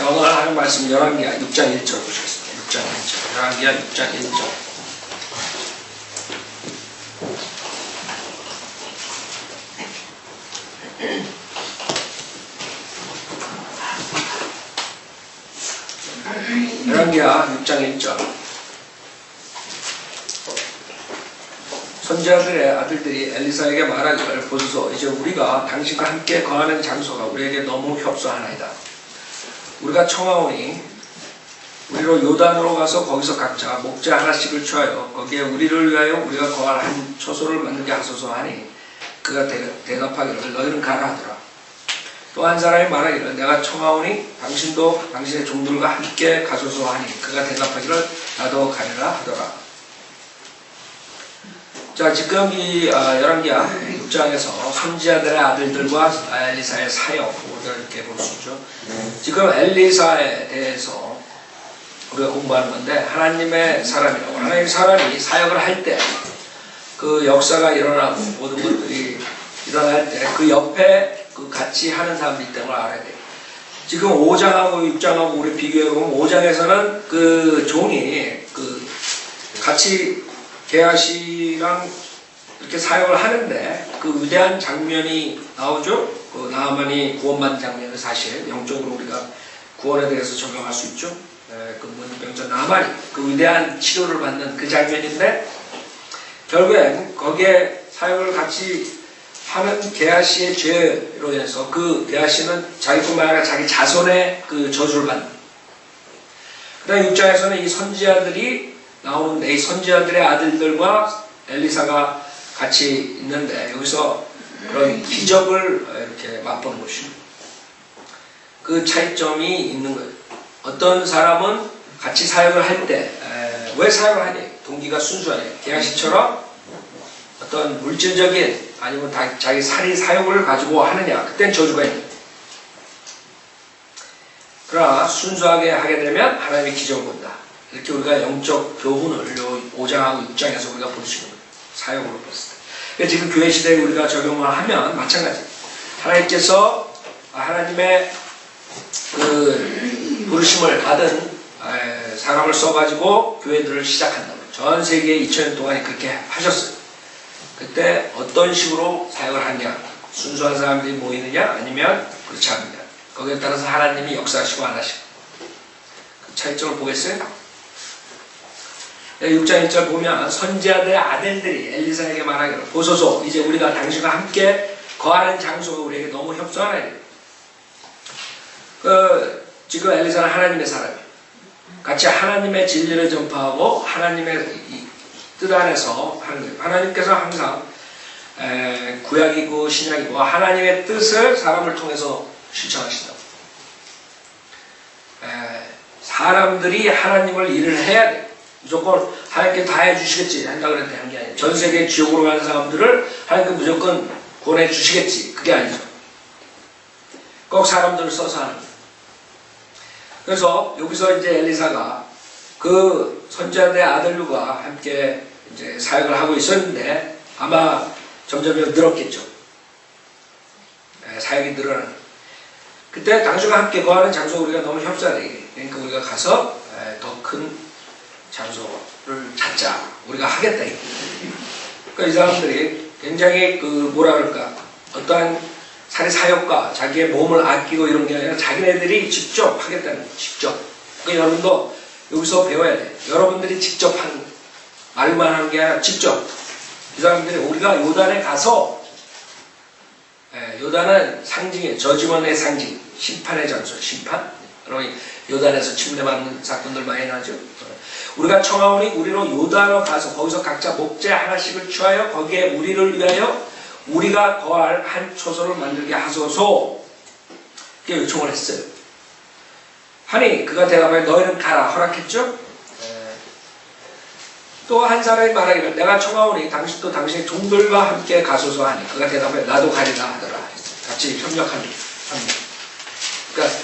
자, 오늘 하는 말씀 열왕기하 6장 1절 보시겠습니다. 6장 1절. 열왕기하 6장 1절. 열왕기하 6장 1절. 선지자들의 아들들이 엘리사에게 말하기를 보소서 이제 우리가 당신과 함께 거하는 장소가 우리에게 너무 협소하나이다. 우리가 청하오니 우리로 요단으로 가서 거기서 각자 목재 하나씩을 취하여 거기에 우리를 위하여 우리가 거할 한 초소를 만들게 하소서 하니 그가 대답하기를 너희는 가라 하더라. 또 한 사람이 말하기를 내가 청하오니 당신도 당신의 종들과 함께 가소서 하니 그가 대답하기를 나도 가리라 하더라. 자, 지금 이 열왕기하 6장에서 선지자들의 아들들과 엘리사의 사역, 우리가 이렇게 볼 수 있죠. 지금 엘리사에 대해서 우리가 공부하는 건데 하나님의 사람이라고. 하나님의 사람이 사역을 할 때 그 역사가 일어나고 모든 것들이 일어날 때 그 옆에 그 같이 하는 사람들이 있다는 걸 알아야 돼요. 지금 5장하고 6장하고 우리 비교해보면 5장에서는 그 종이 그 같이 게하시랑 이렇게 사역을 하는데 그 위대한 장면이 나오죠. 그 나아만이 구원받는 장면은 사실 영적으로 우리가 구원에 대해서 적용할 수 있죠. 그 문병자 나아만이 그 위대한 치료를 받는 그 장면인데 결국엔 거기에 사역을 같이 하는 게하시의 죄로 인해서 그 게하시는 자기뿐만 아니라 자기 자손의 그 저주를 받는. 그 다음에 6장에서는 이 선지자들이 나오는데 이 선지자들의 아들들과 엘리사가 같이 있는데 여기서 그런 기적을 이렇게 맛보는 것이죠. 그 차이점이 있는 거예요. 어떤 사람은 같이 사역을 할 때 왜 사역을 하냐? 동기가 순수하냐? 게하시처럼 어떤 물질적인 아니면 자기 살이 사역을 가지고 하느냐? 그땐 저주가 있는 거예요. 그러나 순수하게 하게 되면 하나님이 기적을 본다. 이렇게 우리가 영적 교훈을 5장하고 6장에서 우리가 볼 수 있는 거예요. 사역으로 봤을 때. 그래서 지금 교회 시대에 우리가 적용을 하면 마찬가지. 하나님께서 하나님의 그 부르심을 받은 사람을 써가지고 교회들을 시작한다고. 전 세계 2000년 동안 그렇게 하셨어요. 그때 어떤 식으로 사역을 하냐? 순수한 사람들이 모이느냐? 아니면 그렇지 않느냐? 거기에 따라서 하나님이 역사하시고 안 하시고. 그 차이점을 보겠어요? 6장 1절 보면 선지자들의 아들들이 엘리사에게 말하기를 보소서 이제 우리가 당신과 함께 거하는 장소가 우리에게 너무 협소하나이다. 지금 엘리사는 하나님의 사람이에요. 같이 하나님의 진리를 전파하고 하나님의 뜻 안에서 하는 거예요. 하나님께서 항상 구약이고 신약이고 하나님의 뜻을 사람을 통해서 실천하신다고. 사람들이 하나님을 일을 해야 돼요. 무조건 하나님께 다 해주시겠지 한다고 그랬는데 한 게 아니에요. 전 세계 지옥으로 가는 사람들을 하나님께 무조건 보내 주시겠지 그게 아니죠. 꼭 사람들을 써서 하는 거예요. 그래서 여기서 이제 엘리사가 그 선지자들의 아들과 함께 이제 사역을 하고 있었는데 아마 점점 늘었겠죠. 사역이 늘어나는. 그때 당신과 함께 거하는 장소 우리가 너무 협소하게. 그러니까 우리가 가서 더 큰 장소를 찾자. 우리가 하겠다. 그러니까 이 사람들이 굉장히 그 뭐라 그럴까 어떠한 살이 사역과 자기의 몸을 아끼고 이런 게 아니라 자기네들이 직접 하겠다는 거예요. 직접. 그러니까 여러분도 여기서 배워야 돼. 여러분들이 직접 하는 말만 하는 게 아니라 직접. 이 사람들이 우리가 요단에 가서 요단은 상징이에요. 저지먼의 상징. 심판의 장소. 심판. 여러분 요단에서 침례받는 사건들 많이 나죠. 우리가 청하오니 우리로 요단으로 가서 거기서 각자 목재 하나씩을 취하여 거기에 우리를 위하여 우리가 거할 한 초소를 만들게 하소서. 이렇게 요청을 했어요. 하니 그가 대답하여 너희는 가라 허락했죠. 또 한 사람이 말하기를 내가 청하오니 당신도 당신의 종들과 함께 가소서 하니 그가 대답하여 나도 가리라 하더라. 같이 협력합니다. 그러니까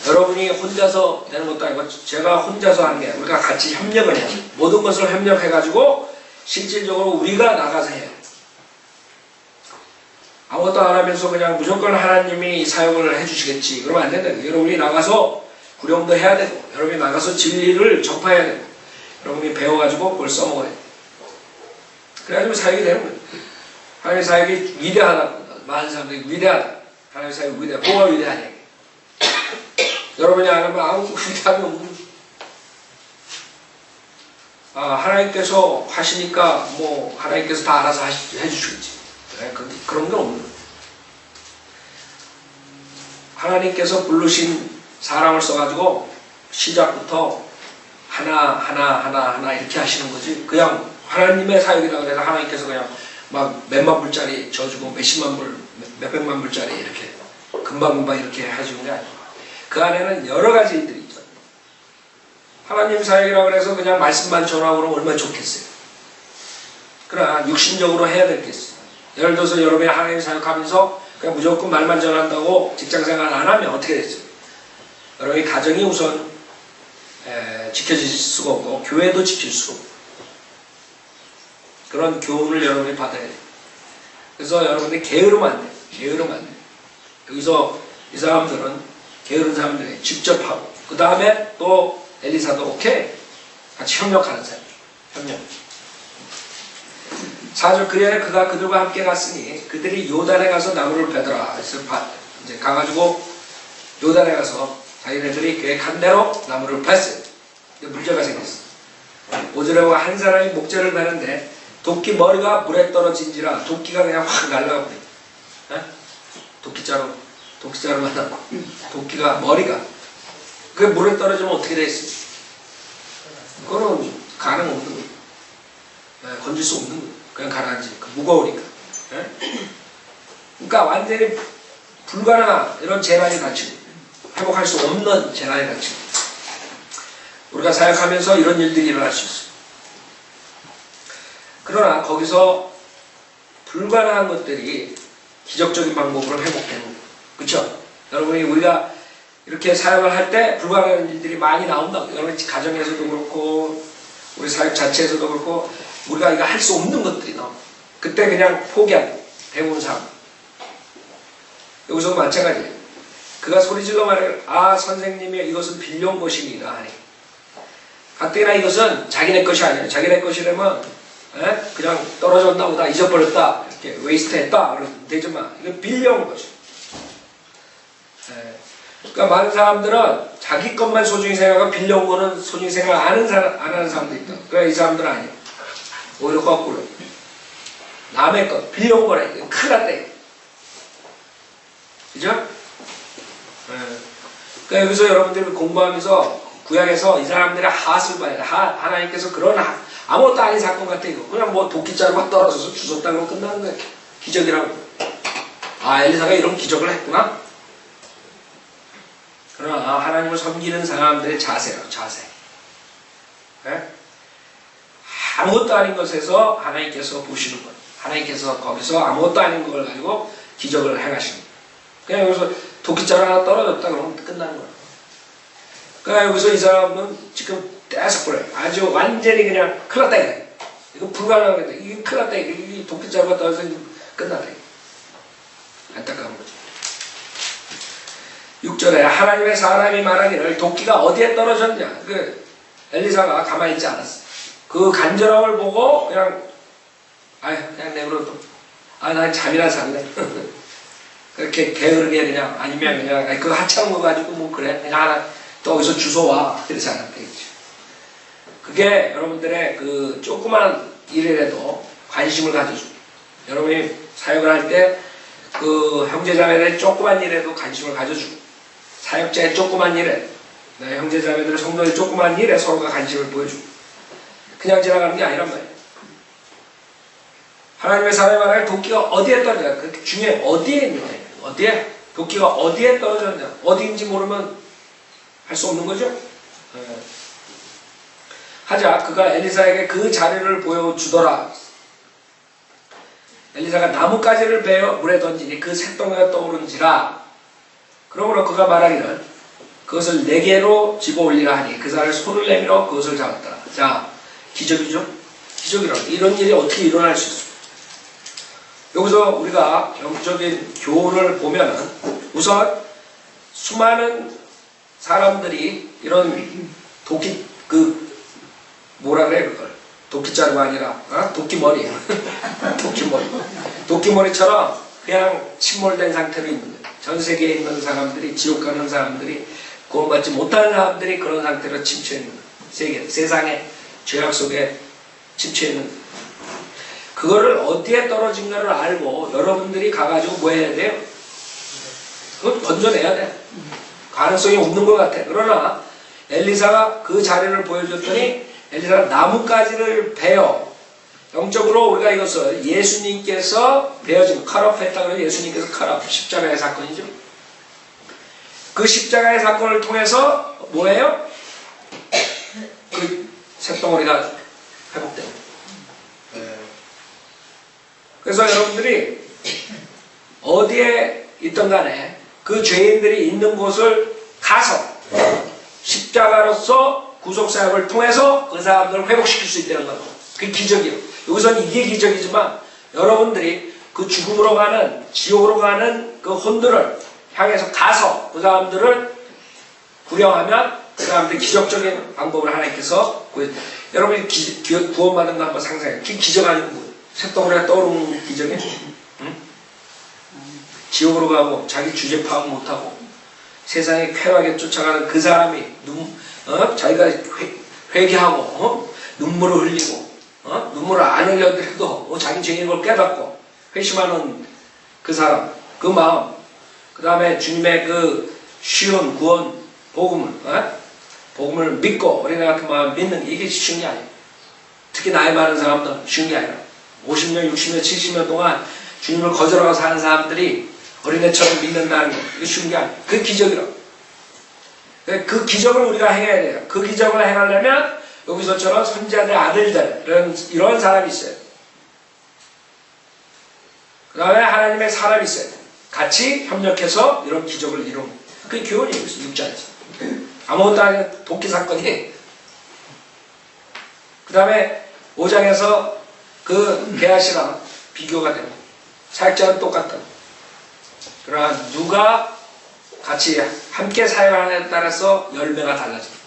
여러분이 혼자서 되는 것도 아니고 제가 혼자서 하는 게 아니라 우리가 같이 협력을 해요. 모든 것을 협력해가지고 실질적으로 우리가 나가서 해요. 아무것도 안 하면서 그냥 무조건 하나님이 사역을 해주시겠지. 그러면 안 된다. 여러분이 나가서 구령도 해야 되고 여러분이 나가서 진리를 전파해야 되고 여러분이 배워가지고 그걸 써먹어야 돼. 그래가지고 사역이 되는 거예요. 하나님의 사역이 위대하다. 많은 사람들이 위대하다. 하나님의 사역이 위대하다. 뭐가 위대하냐. 여러분이 안 하면 아무 위대함이 없는 거예요. 하나님께서 하시니까 뭐 하나님께서 다 알아서 해주시겠지. 네, 그런 건 없는 거예요. 하나님께서 부르신 사람을 써가지고 시작부터 하나 이렇게 하시는 거지. 그냥 하나님의 사역이라고 해서 하나님께서 그냥 막 몇만 불짜리 져주고 몇십만 불, 몇백만 불짜리 이렇게 금방금방 이렇게 해주는 게 아니고 그 안에는 여러 가지 일들이 있죠. 하나님 사역이라고 해서 그냥 말씀만 전하고 그러면 얼마나 좋겠어요. 그러나 육신적으로 해야 될 게 있어요. 예를 들어서 여러분이 하나님 사역하면서 그냥 무조건 말만 전한다고 직장생활 안 하면 어떻게 되죠? 여러분이 가정이 우선 지켜질 수가 없고 교회도 지킬 수 없고 그런 교훈을 여러분이 받아야 돼요. 그래서 여러분들이 게으르면 안 돼요. 게으르면 안 돼요. 여기서 이 사람들은 게으른 사람들이 직접 하고 그 다음에 또 엘리사도 오케이 같이 협력하는 사람이죠. 협력. 4절 그래 그가 그들과 함께 갔으니 그들이 요단에 가서 나무를 베더라. 그래서 이제 가가지고 요단에 가서 자기네들이 계획한 대로 나무를 뱄어요. 문제가 생겼어. 5절에 한 사람이 목재를 베는데 도끼 머리가 물에 떨어진지라 도끼가 그냥 확 날라가버려. 도끼자루 만나고 도끼가 머리가 그게 물에 떨어지면 어떻게 되겠어요? 그거는 가능 없는 거예요. 건질 수 없는 거예요. 그냥 가라앉지. 무거우니까. 그러니까 완전히 불가능한 이런 재난이 닥치고 회복할 수 없는 재난이 닥치고 우리가 사역하면서 이런 일들이 일어날 수 있어요. 그러나 거기서 불가능한 것들이 기적적인 방법으로 회복되는 거예요. 그렇죠? 여러분이 우리가 이렇게 사역을 할 때 불가능한 일들이 많이 나온다고. 여러분 가정에서도 그렇고 우리 사역 자체에서도 그렇고 우리가 이거 할 수 없는 것들이 나와. 그때 그냥 포기한 대부분 사람. 여기서도 마찬가지예요. 그가 소리질러 말해 선생님이 이것은 빌려온 것입니다. 아니. 가뜩이나 이것은 자기네 것이 아니에요. 자기네 것이라면 그냥 떨어졌나 보다 잊어버렸다 이렇게 웨이스트했다 그러면 되지만 이거 빌려온 거죠. 그러니까 많은 사람들은 자기 것만 소중히 생각하고 빌려온 거는 소중히 생각 안 하는 사람도 있다. 그러니까 이 사람들은 아니에요. 오히려 거꾸로 남의 것 빌려온 거라 이거 큰일 났다. 그죠? 그러니까 여기서 여러분들이 공부하면서 구약에서 이 사람들의 하수를 봐야 돼. 하나님께서 그런 아무것도 아닌 사건 같아 이거. 그냥 뭐 도끼자루가 떨어져서 주웠다 그러면 끝나는 거야. 기적이라고. 엘리사가 이런 기적을 했구나. 그러나 하나님을 섬기는 사람들의 자세요. 자세. 아무것도 아닌 것에서 하나님께서 보시는 거예요. 하나님께서 거기서 아무것도 아닌 걸 가지고 기적을 행하시는 거예요. 그냥 여기서 도끼자루 하나 떨어졌다 그러면 끝나는 거예요. 그러니까 여기서 이 사람은 지금 떼서 그래. 아주 완전히 그냥 큰일 났다. 이거 불가능하겠다. 이게 큰일 났다. 이 도끼자루가 떨어져서 끝났다. 안타까운 거죠. 6절에 하나님의 사람이 말하기를 도끼가 어디에 떨어졌냐. 엘리사가 가만히 있지 않았어. 그 간절함을 보고 그냥 내버려둬. 난 잠이나 잘래. 그렇게 게으르게 그냥 아니면 그냥 그거 하찮은 거 가지고 뭐 그래. 그냥 하나 또 어디서 주워와. 그러지 않으면 되겠죠. 그게 여러분들의 그 조그만 일이라도 관심을 가져주고 여러분이 사역을 할 때 그 형제자매들의 조그만 일에도 관심을 가져주고 사역자의 조그만 일에 형제자매들의 성도의 조그만 일에 서로가 관심을 보여주고 그냥 지나가는 게 아니란 말이에요. 하나님의 사람이 말할 도끼가 어디에 떨어졌냐. 그렇게 중요해. 어디에 있느냐. 어디에? 도끼가 어디에 떨어졌냐. 어디인지 모르면 할 수 없는 거죠. 하자 그가 엘리사에게 그 자리를 보여주더라. 엘리사가 나뭇가지를 베어 물에 던지니 그 새덩이가 떠오른지라. 그러므로 그가 말하기를 그것을 4개로 집어올리라 하니 그 사람을 손을 내밀어 그것을 잡았더라. 자, 기적이죠? 기적이라고. 이런 일이 어떻게 일어날 수 있어요? 여기서 우리가 영적인 교훈을 보면은 우선 수많은 사람들이 이런 도끼 뭐라 그래 그걸 도끼자루가 아니라 도끼머리 도끼머리처럼 그냥 침몰된 상태로 있는 거예요. 전 세계에 있는 사람들이 지옥 가는 사람들이 구원받지 못하는 사람들이 그런 상태로 침투해 있는 거예요. 세상의 죄악 속에 침투해 있는 거예요. 그거를 어디에 떨어진가를 알고 여러분들이 가가지고 뭐 해야 돼요? 그걸 건져내야 돼. 가능성이 없는 것 같아. 그러나 엘리사가 그 자리를 보여줬더니 엘리사가 나뭇가지를 베어 영적으로 우리가 이것을 예수님께서 베어진 컬업했다고 해서 예수님께서 컬업 십자가의 사건이죠. 그 십자가의 사건을 통해서 뭐예요? 그 쇳덩어리가 회복돼요. 그래서 여러분들이 어디에 있던 간에 그 죄인들이 있는 곳을 가서 십자가로서 구속사역을 통해서 그 사람들을 회복시킬 수 있다는 겁니다. 그게 기적이에요. 여기서는 이게 기적이지만 여러분들이 그 죽음으로 가는 지옥으로 가는 그 혼들을 향해서 가서 그 사람들을 구령하면 그 사람들이 기적적인 방법을 하나님께서 여러분이 구원받은 거 한번 상상해요. 기적 아니고 뭐예요? 쇳덩어리가 떠오르는 기적이 응? 지옥으로 가고 자기 주제 파악 못하고 세상에 쾌락에 쫓아가는 그 사람이 자기가 회개하고 눈물을 흘리고 눈물을 안 흘려도 자기 죄인 걸 깨닫고 회심하는 그 사람, 그 마음, 그 다음에 주님의 그 쉬운 구원 복음을 믿고 어린애 같은 마음 믿는 게 이게 쉬운 게 아니에요. 특히 나이 많은 사람들 쉬운 게 아니라 50년, 60년, 70년 동안 주님을 거절하고 사는 사람들이 어린애처럼 믿는다는 거 이게 쉬운 게 아니에요. 그게 기적이라고. 그 기적을 우리가 행해야 돼요. 그 기적을 행하려면 여기서처럼 선지자들 아들들 이런 사람이 있어요. 그 다음에 하나님의 사람이 있어요. 같이 협력해서 이런 기적을 이루는 그게 교훈이에요. 6장에서 아무것도 아닌 도끼 사건이 그 다음에 5장에서 그 게하시랑 비교가 됩니다. 사역자는 똑같다. 그러나 누가 같이 함께 사역하느냐에 따라서 열매가 달라집니다.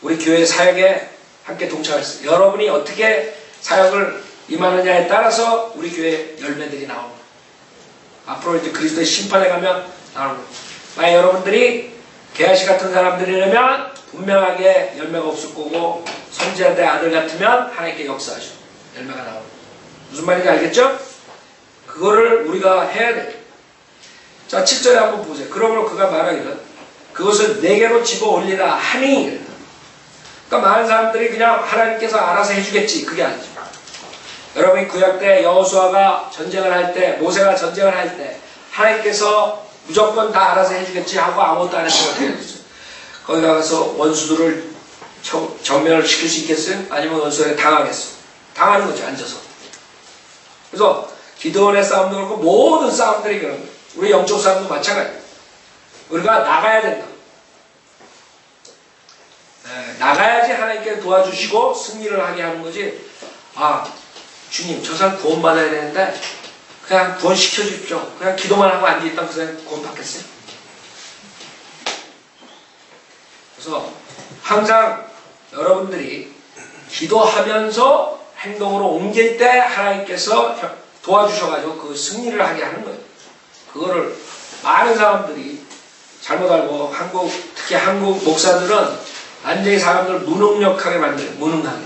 우리 교회 사역에 함께 동참했어요. 여러분이 어떻게 사역을 임하느냐에 따라서 우리 교회 열매들이 나옵니다. 앞으로 이제 그리스도의 심판에 가면 나옵니다. 만약 여러분들이 게하시 같은 사람들이라면 분명하게 열매가 없을 거고 선지자들의 아들 같으면 하나님께 역사하셔. 열매가 나옵니다. 무슨 말인지 알겠죠? 그거를 우리가 해야 돼요. 자, 7절에 한번 보세요. 그러므로 그가 말하기를 그것을 내게로 집어 올리라 하니 그러니까 많은 사람들이 그냥 하나님께서 알아서 해주겠지 그게 아니죠. 여러분이 구약 때 여호수아가 전쟁을 할 때 모세가 전쟁을 할 때 하나님께서 무조건 다 알아서 해주겠지 하고 아무것도 안 했으면 어떻게 되겠어요? 거기 가서 원수들을 전멸을 시킬 수 있겠어요? 아니면 원수에 당하겠어요? 당하는 거죠. 앉아서. 그래서 기드온의 싸움도 그렇고 모든 싸움들이 그런 거예요. 우리 영적 싸움도 마찬가지예요. 우리가 나가야 된다. 나가야지 하나님께 도와주시고 승리를 하게 하는 거지. 아, 주님 저 사람 구원받아야 되는데 그냥 구원시켜 주십시오. 그냥 기도만 하고 앉아있다면 그 사람 구원받겠어요? 그래서 항상 여러분들이 기도하면서 행동으로 옮길 때 하나님께서 도와주셔가지고 그 승리를 하게 하는 거예요. 그거를 많은 사람들이 잘못 알고 특히 한국 목사들은 완전히 사람들을 무능력하게 만들어요. 무능하게.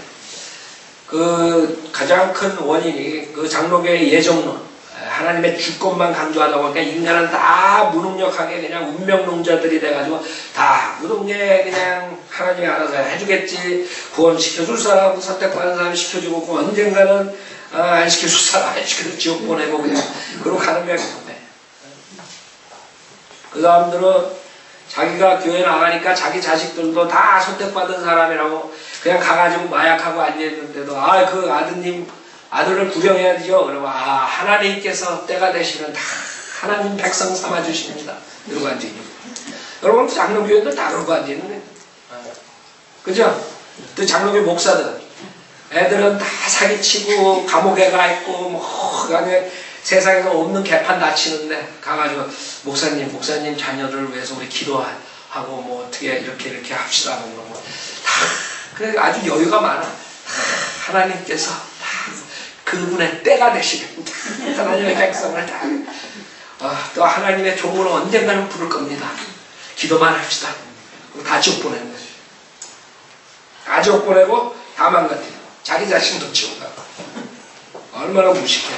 그 가장 큰 원인이 그 장로교의 예정론, 하나님의 주권만 강조하다 보니까 인간은 다 무능력하게 그냥 운명론자들이 돼가지고 다 모든 게 그냥 하나님이 알아서 해주겠지. 구원시켜줄 사람, 선택받은 사람 시켜주고 그 언젠가는 안 시켜줄 사람 안 시켜줄 지옥 보내고 그냥 그러고 가는 거야. 그 사람들은 자기가 교회 나가니까 자기 자식들도 다 선택받은 사람이라고 그냥 가가지고 마약하고 앉아있는데도 그 아들을 구령해야죠. 그러면 하나님께서 때가 되시면 다 하나님 백성 삼아주십니다. 이러고 앉아있는 거예요. 여러분 장로교회들 다 그러고 앉아있는 거예요. 그죠? 또 장로교 목사들 애들은 다 사기치고 감옥에 가 있고 세상에서 없는 개판 다 치는데 가가지고 목사님 자녀들을 위해서 우리 기도해. 하고 뭐 어떻게 이렇게 합시다 뭐 다 그 아주 여유가 많아. 하나님께서 다 그분의 때가 되시면 하나님의 백성을 다 또 하나님의 종으로 언젠가는 부를 겁니다. 기도만 합시다. 다 지옥보내는 거지. 다 지옥보내고 다 망가뜨리고 자기 자신도 지옥가고 얼마나 무식해.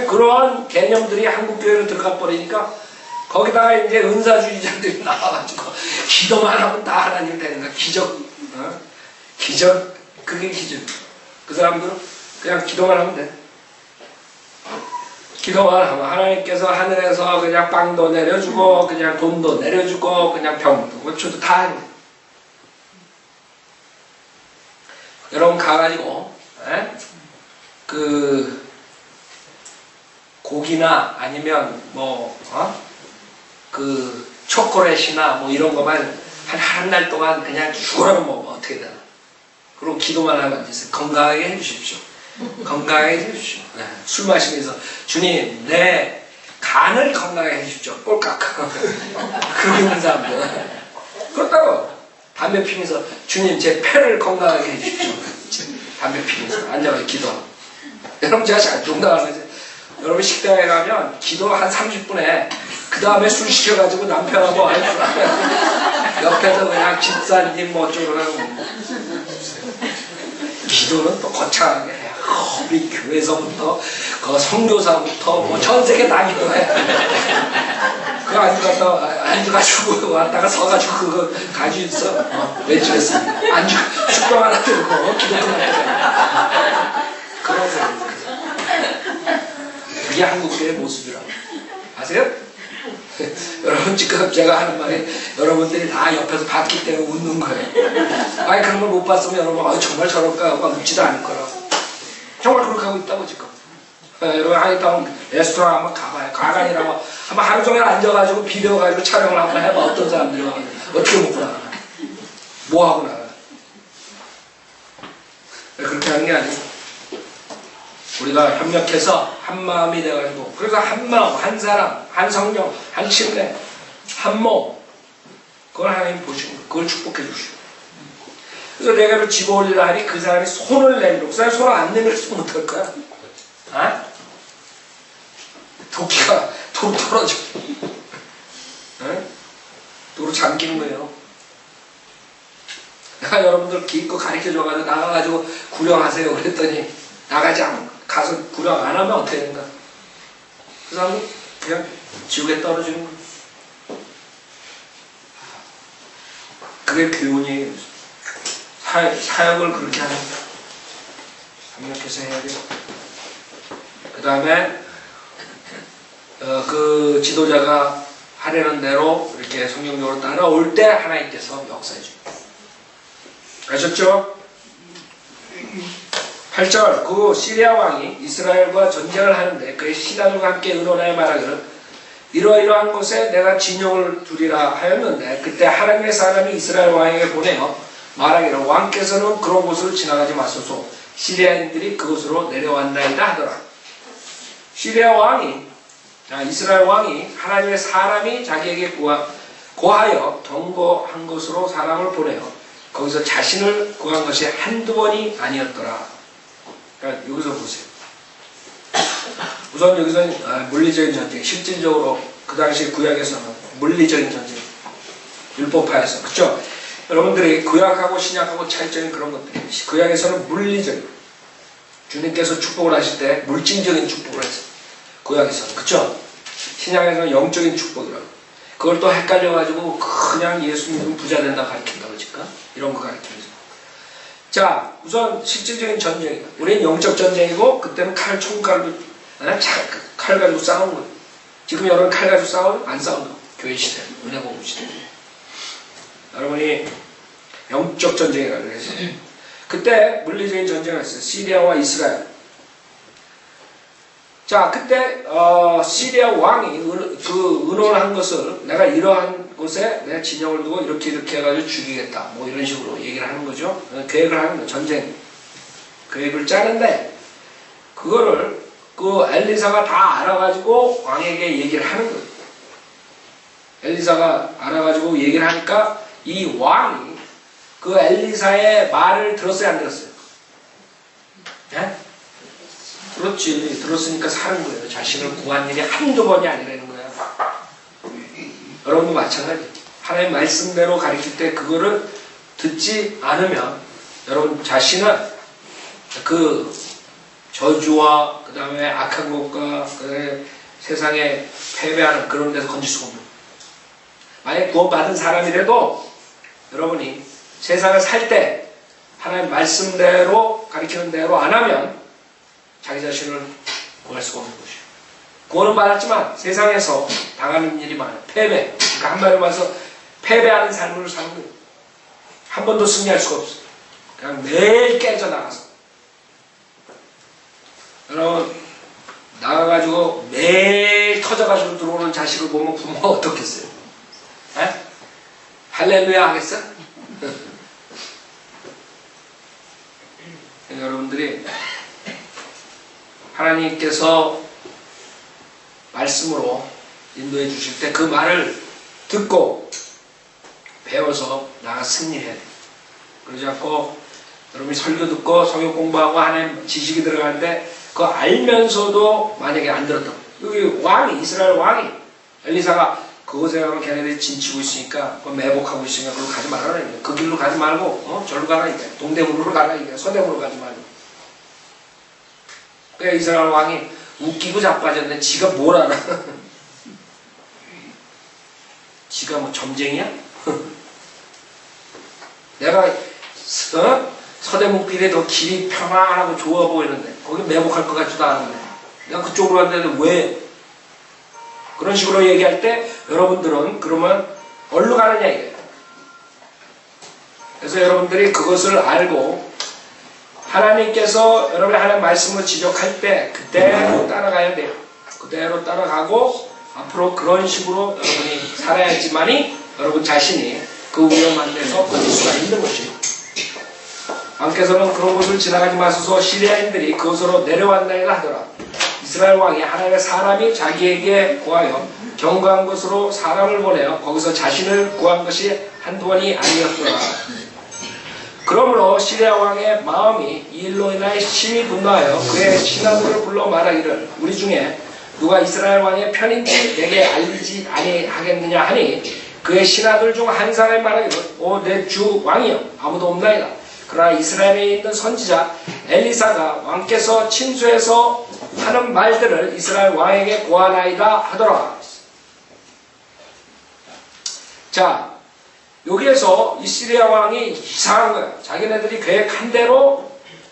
그런 개념들이 한국교회로 들어가 버리니까 거기다가 이제 은사주의자들이 나와가지고 기도만 하면 다 하나님 되는 거야. 기적, 기적, 그게 기적. 그 사람들은 그냥 기도만 하면 돼. 기도만 하면 하나님께서 하늘에서 그냥 빵도 내려주고 그냥 돈도 내려주고 그냥 병도 고쳐도 다 하는 거야. 여러분 가가지고 그 고기나 아니면 뭐 그 초콜릿이나 뭐 이런 거만 한 달 동안 그냥 죽으라고 먹으면 어떻게 되나? 그리고 기도만 하면 앉으세요. 건강하게 해주십시오. 건강하게 해주십시오. 네. 술 마시면서 주님 내 간을 건강하게 해주십시오. 꼴깍 그러고 있는 사람들 그렇다고 담배 피면서 주님 제 폐를 건강하게 해주십시오. 담배 피면서 앉아서 기도하고. 여러분 제가 잘 농담하는 거지. 여러분 식당에 가면 기도 한 30분에 그 다음에 술 시켜가지고 남편하고 옆에서 그냥 집사님 뭐 어쩌고 기도는 또 거창하게 해. 우리 교회에서부터 그 선교사부터 뭐 전세계 다 기도해. 그거 안주 가지고 왔다가 서가지고 그거 가지고 있어. 외출했어. 안주 축복 하나 들고 기도 하나 들고 그런 거. 그게 한국교회의 모습이라고. 아세요? 여러분 지금 제가 하는 말이 여러분들이 다 옆에서 봤기 때문에 웃는 거예요. 아니 그런 걸 못 봤으면 여러분 정말 저럴까 하고 웃지도 않을 거라고. 정말 그렇게 하고 있다고 지금. 여러분 하여튼 레스토랑 한번 가봐요. 가간이라고 한번 하루 종일 앉아가지고 비디오 가지고 촬영을 한번 해봐. 어떤 사람들이 와 어떻게 먹고 나가나 뭐 하고 나가나. 그렇게 하는 게 아니고 우리가 협력해서 한 마음이 돼가지고 그래서 한 마음, 한 사람, 한 성령, 한 침례, 한 몸 그걸 하나님 보시고 그걸 축복해 주시고 그래서 내가 집 올리라 하니 그 사람이 손을 내밀고 그 사람이 손을 안 내밀었으면 어떡할 거야? 아? 도끼가 도로 떨어져. 도로 잠기는 거예요. 내가 여러분들 기껏 가르쳐줘가지고 나가가지고 구령하세요 그랬더니 나가지 않고 가서 구령 안 하면 어떻게 되는가? 그 사람은 그냥 지옥에 떨어지는 거예요. 그게 교훈이 사역을 그렇게 하는 거예요. 협력해서 해야 돼요. 그 다음에 그 지도자가 하려는 대로 이렇게 성경적으로 따라올 때 하나님께서 역사해 줍니다. 아셨죠? 8절 그 시리아 왕이 이스라엘과 전쟁을 하는데 그의 시단과 함께 의논하여 말하기를 이러이러한 곳에 내가 진영을 두리라 하였는데 그때 하나님의 사람이 이스라엘 왕에게 보내어 말하기를 왕께서는 그런 곳을 지나가지 마소서 시리아인들이 그곳으로 내려왔나이다 하더라. 시리아 왕이 이스라엘 왕이 하나님의 사람이 자기에게 고하여 경고한 곳으로 사람을 보내어 거기서 자신을 구한 것이 한두 번이 아니었더라. 그러니까 여기서 보세요. 우선 여기서는 물리적인 전쟁, 실질적으로 그 당시 구약에서는 물리적인 전쟁, 율법파에서 그렇죠? 여러분들이 구약하고 신약하고 차이점이 그런 것들이 구약에서는 물리적인 주님께서 축복을 하실 때 물질적인 축복을 했어요. 구약에서는 그렇죠? 신약에서는 영적인 축복이라고. 그걸 또 헷갈려가지고 그냥 예수 믿으면 부자 된다 가르친다고 그러니까 이런 거 가르치면서. 자, 우선 실질적인 전쟁이다. 우리는 영적 전쟁이고 그때는 총칼로 칼 가지고 싸우는 거예요. 지금 여러분 칼 가지고 싸워요? 안 싸운다. 교회 시대, 은혜 복음 시대. 여러분이 영적 전쟁이라고 그래서 그때 물리적인 전쟁을 했어요. 시리아와 이스라엘. 자, 그때 시리아 왕이 그 의논한 것을 내가 이러한 곳에 내가 진영을 두고 이렇게 해가지고 죽이겠다. 뭐 이런 식으로 얘기를 하는 거죠. 계획을 하는 거예요. 전쟁 계획을 짜는데 그거를 그 엘리사가 다 알아가지고 왕에게 얘기를 하는 거예요. 엘리사가 알아가지고 얘기를 하니까 이 왕이 그 엘리사의 말을 들었어요, 안 들었어요? 네? 들었지. 들었으니까 사는 거예요. 자신을 구한 일이 한두 번이 아니라는 거야. 여러분도 마찬가지. 하나님 말씀대로 가르칠 때 그거를 듣지 않으면 여러분 자신은 그 저주와 그 다음에 악한 것과 그 세상에 패배하는 그런 데서 건질 수가 없는 거예요. 만약 구원받은 사람이라도 여러분이 세상을 살 때 하나님 말씀대로 가르치는 대로 안 하면 자기 자신을 구할 수가 없는 것이에요. 구원은 받았지만 세상에서 당하는 일이 많아요. 패배. 그러니까 한마디로 말해서 패배하는 삶을 사는 거예요. 한 번도 승리할 수가 없어요. 그냥 매일 깨져나가서. 여러분 나가가지고 매일 터져가지고 들어오는 자식을 보면 부모가 어떻겠어요? 에? 할렐루야 하겠어? 여러분들이 하나님께서 말씀으로 인도해 주실 때 그 말을 듣고 배워서 나가 승리해야 돼요. 그러지 않고 여러분이 설교 듣고 성경 공부하고 하나님 지식이 들어가는데 그거 알면서도 만약에 안 들었던 여기 왕이 이스라엘 왕이 엘리사가 그곳에 가면 걔네들이 진치고 있으니까 그거 매복하고 있으니까 그거 가지 말아라 이게. 그 길로 가지 말고 절로 가라 이게. 동대문으로 가라 이게. 서대문으로 가지 말고. 그러니까 이스라엘 왕이 웃기고 자빠졌는데 지가 뭘 알아. 지가 뭐 점쟁이야? 내가 서대문 길에 더 길이 평안하고 좋아 보이는데 거기 매복할 것 같지도 않은데 내가 그쪽으로 갔는데 왜 그런 식으로 얘기할 때 여러분들은 그러면 어디로 가느냐 이거예요. 그래서 여러분들이 그것을 알고 하나님께서 여러분이 하나님 말씀을 지적할 때 그대로 따라가야 돼요. 그대로 따라가고 앞으로 그런 식으로 여러분이 살아야지만이 여러분 자신이 그 위험한 데서 건질 수가 있는 것이에요. 왕께서는 그런 곳을 지나가지 마소서 시리아인들이 그곳으로 내려왔나이다 하더라. 이스라엘 왕이 하나님의 사람이 자기에게 구하여 경고한 곳으로 사람을 보내어 거기서 자신을 구한 것이 한두 번이 아니었더라. 그러므로 시리아 왕의 마음이 이 일로 인하여 심히 분노하여 그의 신하들을 불러 말하기를 우리 중에 누가 이스라엘 왕의 편인지 내게 알리지 아니하겠느냐 하니 그의 신하들 중 한 사람이 말하기를 오 내 주 왕이여 아무도 없나이다. 그러나 이스라엘에 있는 선지자 엘리사가 왕께서 침수해서 하는 말들을 이스라엘 왕에게 고하나이다 하더라. 자, 여기에서 이 시리아 왕이 이상한 거야. 자기네들이 계획한 대로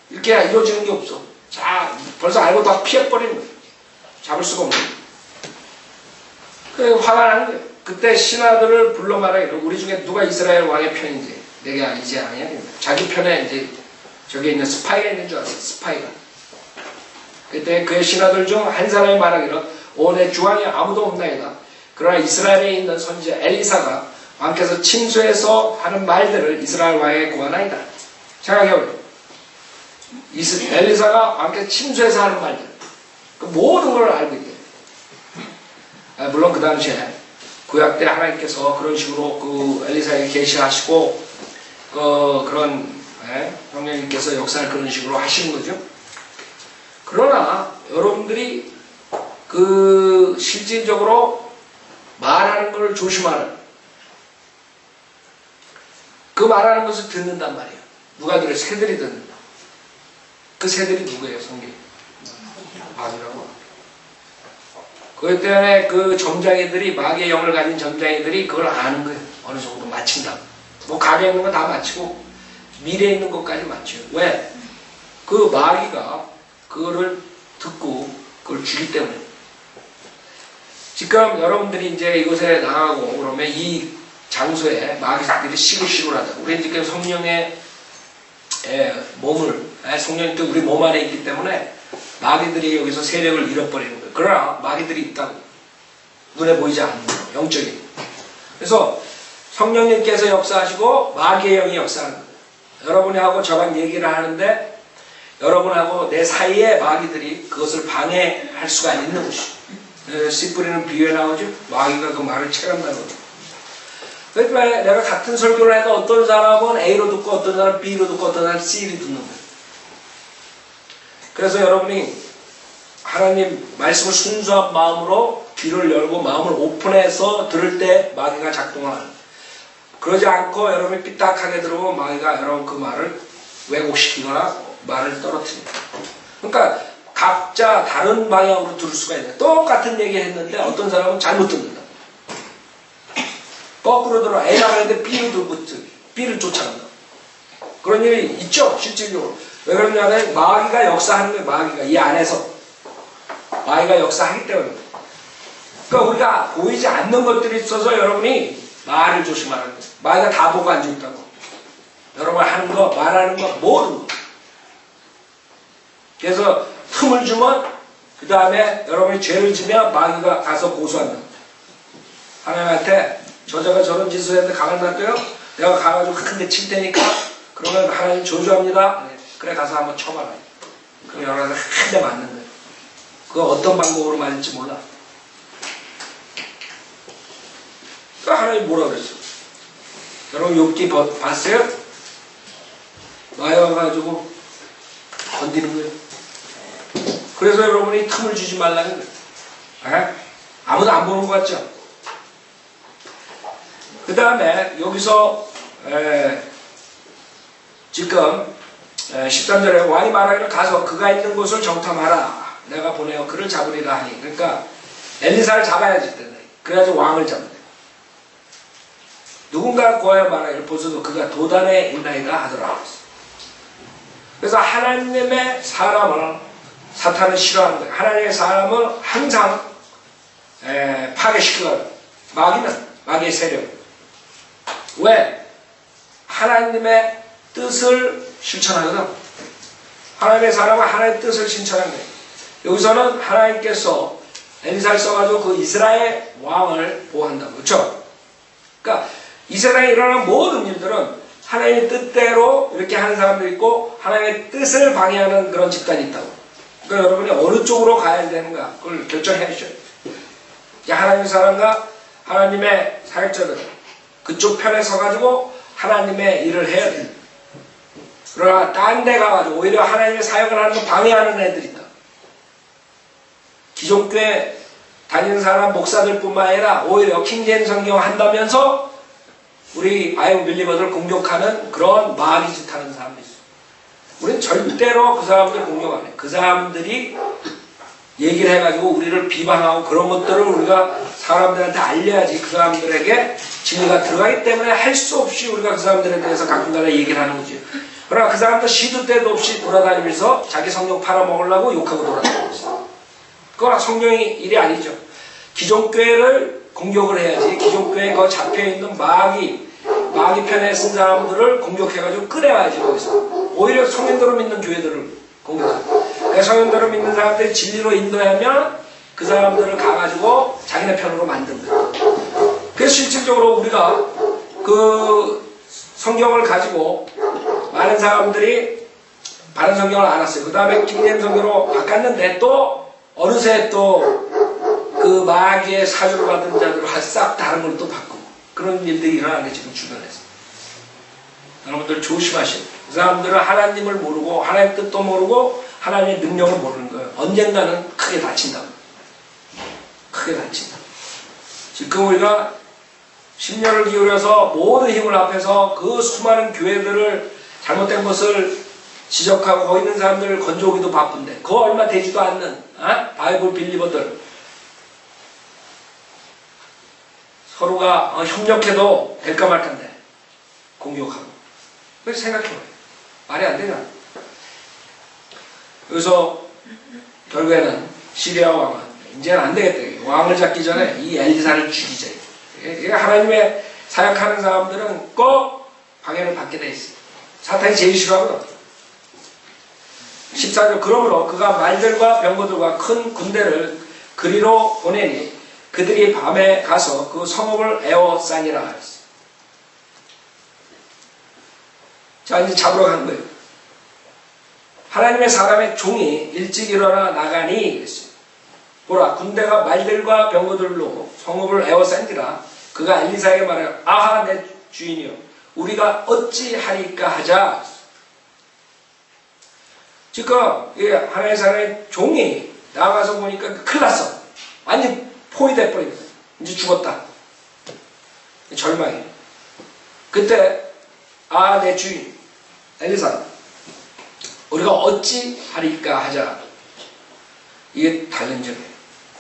이렇게 이루어지는 게 없어. 자, 벌써 알고 다 피해버리는 거야. 잡을 수가 없는 거야. 그래 화가 나는 거야. 그때 신하들을 불러 말하기를 우리 중에 누가 이스라엘 왕의 편인지 내게 알지 아니냐. 자기 편에 이제 저기 있는 스파이가 있는 줄 알았어. 스파이가. 그때 그의 신하들 중 한 사람이 말하기를 오 내 주왕이 아무도 없나이다. 그러나 이스라엘에 있는 선지자 엘리사가 왕께서 침수해서 하는 말들을 이스라엘 왕에게 구하나이다. 생각해보세요. 엘리사가 왕께서 침수해서 하는 말들 그 모든 걸 알고 있대요. 물론 그 당시에 구약 때 하나님께서 그런 식으로 그 엘리사에게 계시하시고 그런 성령님께서 역사를 그런 식으로 하시는 거죠. 그러나 여러분들이 그 실질적으로 말하는 걸 조심하는 그 말하는 것을 듣는단 말이에요. 누가 들어요? 새들이 듣는다. 그 새들이 누구예요? 성경. 마귀라고. 그것 때문에 그 점장이들이 마귀의 영을 가진 점장이들이 그걸 아는 거예요. 어느 정도 맞힌다. 뭐 가게 있는 건 다 맞히고 미래에 있는 것까지 맞춰요. 왜? 그 마귀가 그거를 듣고 그걸 주기 때문에. 지금 여러분들이 이제 이곳에 나가고 그러면 이 장소에 마귀들이 시글시글 하다. 우리 지금 성령의 몸을 성령이 또 우리 몸 안에 있기 때문에 마귀들이 여기서 세력을 잃어버리는 거예요. 그러나 마귀들이 있다고. 눈에 보이지 않는 거예요. 영적인. 그래서 성령님께서 역사하시고 마귀의 영이 역사하는 거예요. 여러분이 하고 저랑 얘기를 하는데 여러분하고 내 사이에 마귀들이 그것을 방해할 수가 있는 것이죠. 씨 뿌리는 비유에 나오죠. 마귀가 그 말을 체감하는 거죠. 그러니까 내가 같은 설교를 해도 어떤 사람은 A로 듣고 어떤 사람은 B로 듣고 어떤 사람은 C로 듣는 거예요. 그래서 여러분이 하나님 말씀을 순수한 마음으로 귀를 열고 마음을 오픈해서 들을 때 마귀가 작동하는, 그러지 않고 여러분이 삐딱하게 들어오면 마귀가 여러분 그 말을 왜곡시키거나 말을 떨어뜨립니다. 그러니까 각자 다른 방향으로 들을 수가 있는, 똑같은 얘기 했는데 어떤 사람은 잘못 듣는다. 거꾸로 들어 A 나가는데 B로 듣고 B를 쫓아간다. 그런 일이 있죠, 실질적으로. 왜 그러냐면 마귀가 역사하는 거예요. 마귀가 이 안에서 마귀가 역사하기 때문에. 그러니까 우리가 보이지 않는 것들이 있어서 여러분이 말을 조심하라는 거예요. 마귀가 다 보고 앉아있다고. 여러분 하는 거, 말하는 거, 모든 거. 그래서 틈을 주면 그 다음에 여러분이 죄를 지면 마귀가 가서 고소한다. 하나님한테 저자가 저런 짓을 했는데 가만 놔둬요? 내가 가가지고 큰데 칠 테니까 그러면 하나님 저주합니다. 그래 가서 한번 쳐봐라. 그럼 여러분한테 한 대 맞는 거예요. 그거 어떤 방법으로 맞을지 몰라. 그러니까 하나님 뭐라 그랬어? 여러분 욥기 봤어요? 나와가지고 건드리는 거예요. 그래서 여러분이 틈을 주지 말라는 거예요. 에? 아무도 안 보는 것 같죠? 그 다음에 여기서 지금 13절에 왕이 말하기를 가서 그가 있는 곳을 정탐하라. 내가 보내어 그를 잡으리라 하니. 그러니까 엘리사를 잡아야지 된다. 그래야지 왕을 잡는다. 누군가 구하여 말하기를 보소서 그가 도단에 있나이다 하더라. 그래서 하나님의 사람을 사탄은 싫어하는 거예요. 하나님의 사람을 항상 파괴시키려고. 마귀의 세력. 왜? 하나님의 뜻을 실천하거든. 하나님의 사람은 하나님의 뜻을 실천하는 거예요. 여기서는 하나님께서 엘리사를 써가지고 그 이스라엘 왕을 보호한다고. 그렇죠? 그러니까 이 세상에 일어나는 모든 일들은 하나님의 뜻대로 이렇게 하는 사람도 있고 하나님의 뜻을 방해하는 그런 집단이 있다고. 그러니까 여러분이 어느 쪽으로 가야 되는가 그걸 결정해야죠. 하나님의 사람과 하나님의 사역자들은 그쪽 편에 서가지고 하나님의 일을 해야 돼. 그러나 딴 데 가가지고 오히려 하나님의 사역을 하는 거 방해하는 애들이 있다. 기존교회 다니는 사람 목사들뿐만 아니라 오히려 킹제임 성경 한다면서 우리 아이오 빌리버들 공격하는 그런 마귀 짓 하는 사람도 있어. 우리는 절대로 그 사람들 공격 안 해. 그 사람들이 얘기를 해가지고 우리를 비방하고 그런 것들을 우리가 사람들한테 알려야지 그 사람들에게 진리가 들어가기 때문에 할 수 없이 우리가 그 사람들에 대해서 가끔가다 얘기를 하는 거지. 그러나 그 사람들 시도 때도 없이 돌아다니면서 자기 성경 팔아먹으려고 욕하고 돌아다니고 있어. 그건 성경의 일이 아니죠. 기존교회를 공격을 해야지. 기존교회에 거 잡혀있는 마귀 편에 쓴 사람들을 공격해가지고 꺼내와야지 거기서. 오히려 성인들을 믿는 교회들을 공격하고. 그러니까 성인들을 믿는 사람들이 진리로 인도하면 그 사람들을 가가지고 자기네 편으로 만든 거예요. 그래서 실질적으로 우리가 그 성경을 가지고 많은 사람들이 바른 성경을 알았어요. 그 다음에 킹제임 성경으로 바꿨는데 또 어느새 또 그 마귀의 사주를 받은 자들을 싹 다른 걸 또 바꾸고 그런 일들이 일어나는 게 지금 주변에서. 여러분들 조심하시고 그 사람들은 하나님을 모르고 하나님의 뜻도 모르고 하나님의 능력을 모르는 거예요. 언젠가는 크게 다친다. 크게 다친다. 지금 우리가 심려를 기울여서 모든 힘을 합해서 그 수많은 교회들을 잘못된 것을 지적하고 거기 있는 사람들을 건져오기도 바쁜데 그거 얼마 되지도 않는 바이블 빌리버들 서로가 협력해도 될까 말까인데 공격하고. 그래서 생각해봐요. 말이 안 되잖아. 그래서 결국에는 시리아 왕은 이제는 안 되겠다. 왕을 잡기 전에 이 엘리사를 죽이자. 하나님의 사역하는 사람들은 꼭 방해를 받게 돼 있어. 사탄이 제일 싫어하거든. 14절 그러므로 그가 말들과 병거들과 큰 군대를 그리로 보내니 그들이 밤에 가서 그 성읍을 에워싸니라 하였어. 자 이제 잡으러 간 거예요. 하나님의 사람의 종이 일찍 일어나 나가니 그랬어요. 보라 군대가 말들과 병거들로 성읍을 에워싸니라. 그가 엘리사에게 말해요. 아하 내 주인이여 우리가 어찌하리까 하자. 지금 하나의 사람의 종이 나가서 보니까 큰일 났어. 완전 포위돼 버린 거야. 이제 죽었다. 절망이. 그때 아 내 주인 엘리사 우리가 어찌하리까 하자. 이게 다른 점이에요.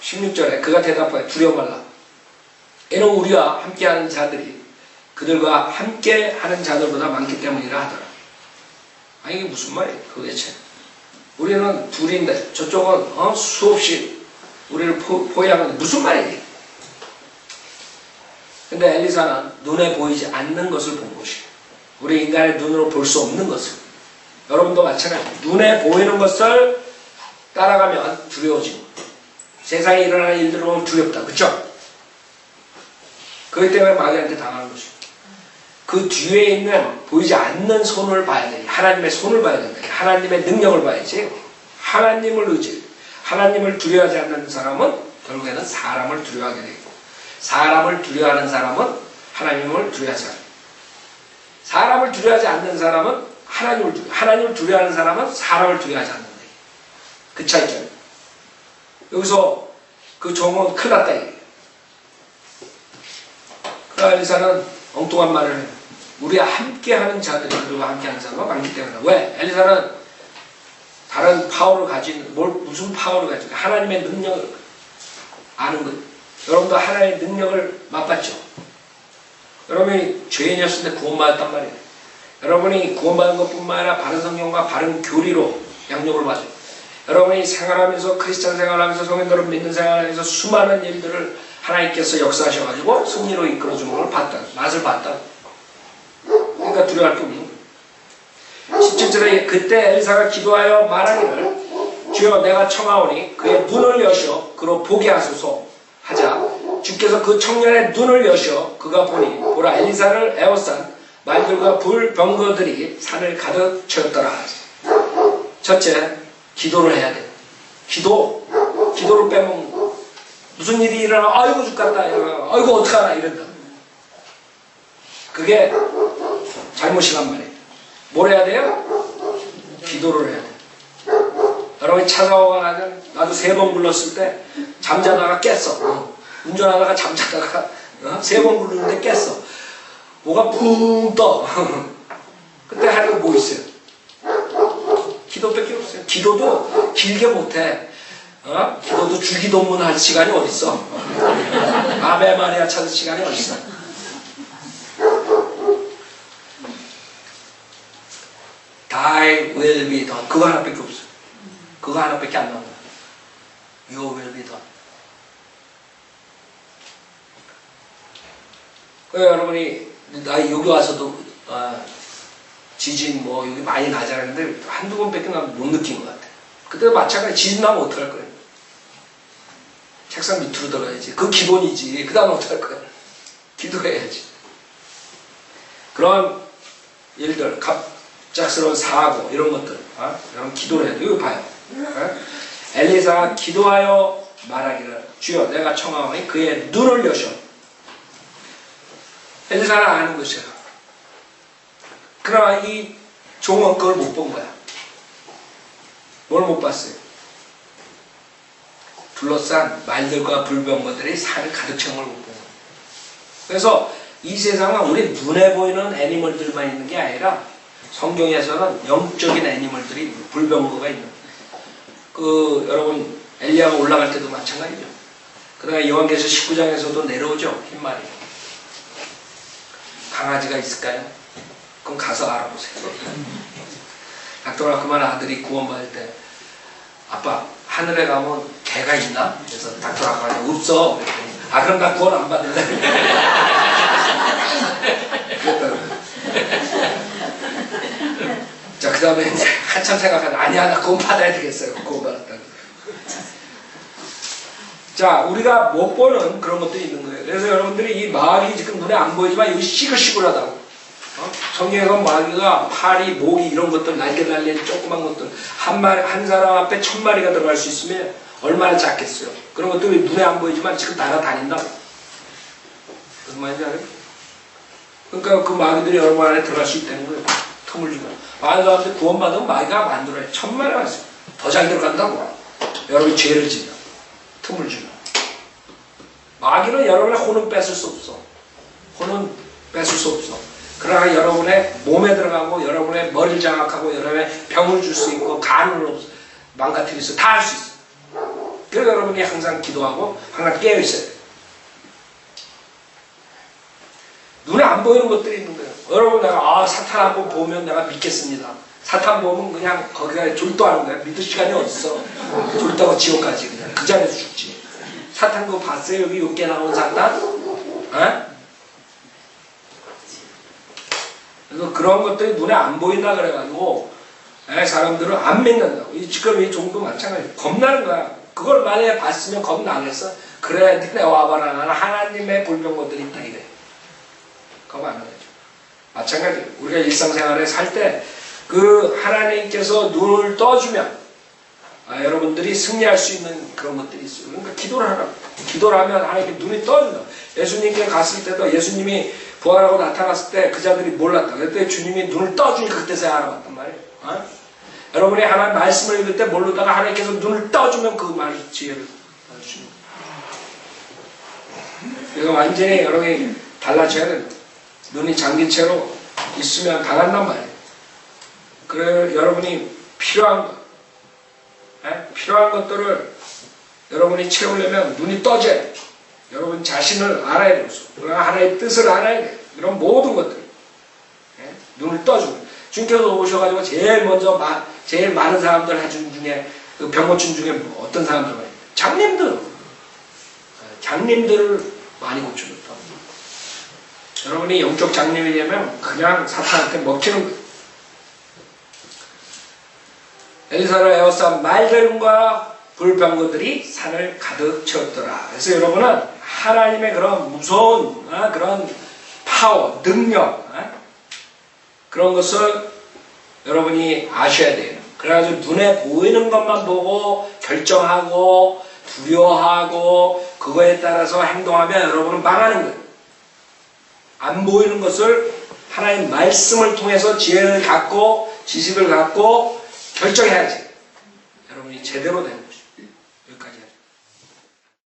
16절에 그가 대답하여 두려워 말라. 이는 우리와 함께하는 자들이 그들과 함께하는 자들보다 많기 때문이라 하더라. 아 이게 무슨 말이에요 도대체. 우리는 둘인데 저쪽은 수없이 우리를 포위하는 무슨 말이에요. 근데 엘리사는 눈에 보이지 않는 것을 본 것이에요. 우리 인간의 눈으로 볼 수 없는 것을. 여러분도 마찬가지예요. 눈에 보이는 것을 따라가면 두려워지고 세상에 일어나는 일들을 보면 두렵다. 그렇죠? 그렇기 때문에 마귀한테 당하는 것이죠. 그 뒤에 있는 보이지 않는 손을 봐야 돼. 하나님의 손을 봐야 된다. 하나님의 능력을 봐야지. 하나님을 의지, 하나님을 두려워하지 않는 사람은 결국에는 사람을 두려워하게 되고 사람을 두려워하는 사람은 하나님을 두려워하지 않는 사람을 두려워하지 않는 사람은 하나님을 두려워하는 사람은 사람을 두려워하지 않는다. 그 차이죠. 여기서 그 종은 큰일 났다 이게. 그 엘리사는 엉뚱한 말을 해요. 우리와 함께하는 자들이 그리와 함께하는 자가 많기 때문에. 왜? 엘리사는 다른 파워를 가진 무슨 파워를 가진 하나님의 능력을 아는 것. 여러분도 하나님의 능력을 맛봤죠. 여러분이 죄인이었을 때 구원받았단 말이에요. 여러분이 구원받은 것뿐만 아니라 바른 성경과 바른 교리로 양육을 받아요. 여러분이 생활하면서 크리스찬 생활하면서 성인들을 믿는 생활하면서 수많은 일들을 하나님께서 역사하셔가지고 승리로 이끌어주는 걸 봤다. 맛을 봤다. 그러니까 두려워할 게 없는 거예요. 17절에 그때 엘리사가 기도하여 말하기를 주여 내가 청하오니 그의 눈을 여시어 그로 보게 하소서 하자. 주께서 그 청년의 눈을 여시어 그가 보니 보라 엘리사를 에워싼 말들과 불병거들이 산을 가득 채웠더라. 첫째, 기도를 해야 돼. 기도를 빼먹는 거. 무슨 일이 일어나 아이고 죽겠다 이러면 아이고 어떡하나 이런다. 그게 잘못이란 말이에요. 뭘 해야 돼요? 기도를 해야 돼요. 여러분이 찾아오거나 나도 3번 불렀을 때 잠자다가 깼어. 운전하다가 잠자다가 3번 부르는데 깼어. 뭐가 붕 떠. 그때 하는 거 뭐 있어요? 기도밖에 없어요. 기도도 길게 못해. 기도도 주기도문 할 시간이 어딨어. 아베 마리아 찾을 시간이 어딨어. Thy will be done. 그거 하나밖에 없어요. 그거 하나밖에 안 나온다. Your will be done. 여러분이 나 여기 와서도 지진 뭐 여기 많이 나잖아요. 근데 한두 번밖에 난 못 느낀 것 같아. 그때도 마찬가지 지진 나면 어떡할 거예요? 책상 밑으로 들어가야지. 그 기본이지. 그 다음에 어떡할 거야? 기도해야지. 그런 일들, 갑작스러운 사고 이런 것들 여러분 기도를 해야 돼. 이거 봐요. 엘리사가 기도하여 말하기를 주여 내가 청하오니 그의 눈을 여셔. 엘리사는 아는 것이야. 그러나 이 종은 그걸 못 본 거야. 뭘 못 봤어요? 둘러싼 말들과 불병거들이 산을 가득 채운 걸 못 본 거야. 그래서 이 세상은 우리 눈에 보이는 애니멀들만 있는 게 아니라 성경에서는 영적인 애니멀들이 불병거가 있는 여러분 엘리야가 올라갈 때도 마찬가지죠. 그다음에 요한계시록 19장에서도 내려오죠. 흰말이. 강아지가 있을까요? 그럼 가서 알아보세요. 닥터가 그만 아들이 구원받을 때 아빠 하늘에 가면 개가 있나? 그래서 닥터가 말해 없어. 그랬더니 그럼 나 구원 안 받을래. 자, 그 다음에 이제 한참 생각하면 아니야 나 구원 받아야 되겠어요. 구원 받았다고. 자, 우리가 못 보는 그런 것들이 있는 거예요. 그래서 여러분들이 이 마귀 지금 눈에 안 보이지만 여기 시글시글하다고. 성경에서 마귀가 파리, 모기 이런 것들 날개 달린 조그만 것들 한 사람 앞에 1000마리가 들어갈 수 있으면 얼마나 작겠어요. 그런 것들이 눈에 안 보이지만 지금 날아다닌다고. 무슨 말인지 알아요? 그러니까 그 마귀들이 여러분 안에 들어갈 수 있다는 거예요. 틈을 주고. 많은 사람들이 구원받으면 마귀가 만들어요. 천만에 왔어요. 더 잘 들어간다고. 여러분이 죄를 지면. 틈을 주면. 마귀는 여러분의 혼은 뺏을 수 없어. 혼은 뺏을 수 없어. 그러나 여러분의 몸에 들어가고 여러분의 머리를 장악하고 여러분의 병을 줄 수 있고 간을 망가뜨릴 수 다 할 수 있어. 그래서 여러분이 항상 기도하고 항상 깨어 있어야 돼요. 눈에 안 보이는 것들이 있는 거예요. 여러분 내가 사탄 한번 보면 내가 믿겠습니다. 사탄 보면 그냥 거기가 졸도하는 거야. 믿을 시간이 어딨어. 졸도하고 지옥까지 그냥 그 자리에서 죽지. 사탄 그거 봤어요? 여기 욕게 나온 사탄? 어? 그래서 그런 것들이 눈에 안 보인다 그래가지고 사람들은 안 믿는다고. 지금 이 종도 마찬가지. 겁나는 거야. 그걸 만약에 봤으면 겁나겠어? 그래 니네 와봐라. 나는 하나님의 불병거들이 있다 이래. 겁 안 나죠. 마찬가지예요. 우리가 일상생활에 살 때 그 하나님께서 눈을 떠주면 여러분들이 승리할 수 있는 그런 것들이 있어요. 그러니까 기도를 하라. 기도를 하면 하나님께 눈이 떠준다. 예수님께 갔을 때도 예수님이 부활하고 나타났을 때 그 자들이 몰랐다. 그때 주님이 눈을 떠주니까 그때서야 알아봤단 말이에요. 어? 여러분이 하나님 말씀을 읽을 때 모르다가 하나님께서 눈을 떠주면 그 말을 지혜를 주십니다. 그래서 완전히 여러분이 달라져야 됩니다. 눈이 잠긴 채로 있으면 당한단 말이에요. 그래 여러분이 필요한 것, 필요한 것들을 여러분이 채우려면 눈이 떠져야 돼요. 여러분 자신을 알아야 돼요. 그러나 하나님의 뜻을 알아야 돼요. 이런 모든 것들 눈을 떠주고 주님께서 오셔가지고 제일 먼저 제일 많은 사람들 해준 중에 그 병고침 중에 어떤 사람들 많이 장님들을 많이 고쳐줬다. 여러분이 영적 장님이 되면 그냥 사탄한테 먹히는 거예요. 엘리사를 에워싼 말들과 불병거들이 산을 가득 채웠더라. 그래서 여러분은 하나님의 그런 무서운 그런 파워, 능력 그런 것을 여러분이 아셔야 돼요. 그래가지고 눈에 보이는 것만 보고 결정하고 두려워하고 그거에 따라서 행동하면 여러분은 망하는 거예요. 안 보이는 것을 하나님 말씀을 통해서 지혜를 갖고 지식을 갖고 결정해야지. 여러분이 제대로 됩니다.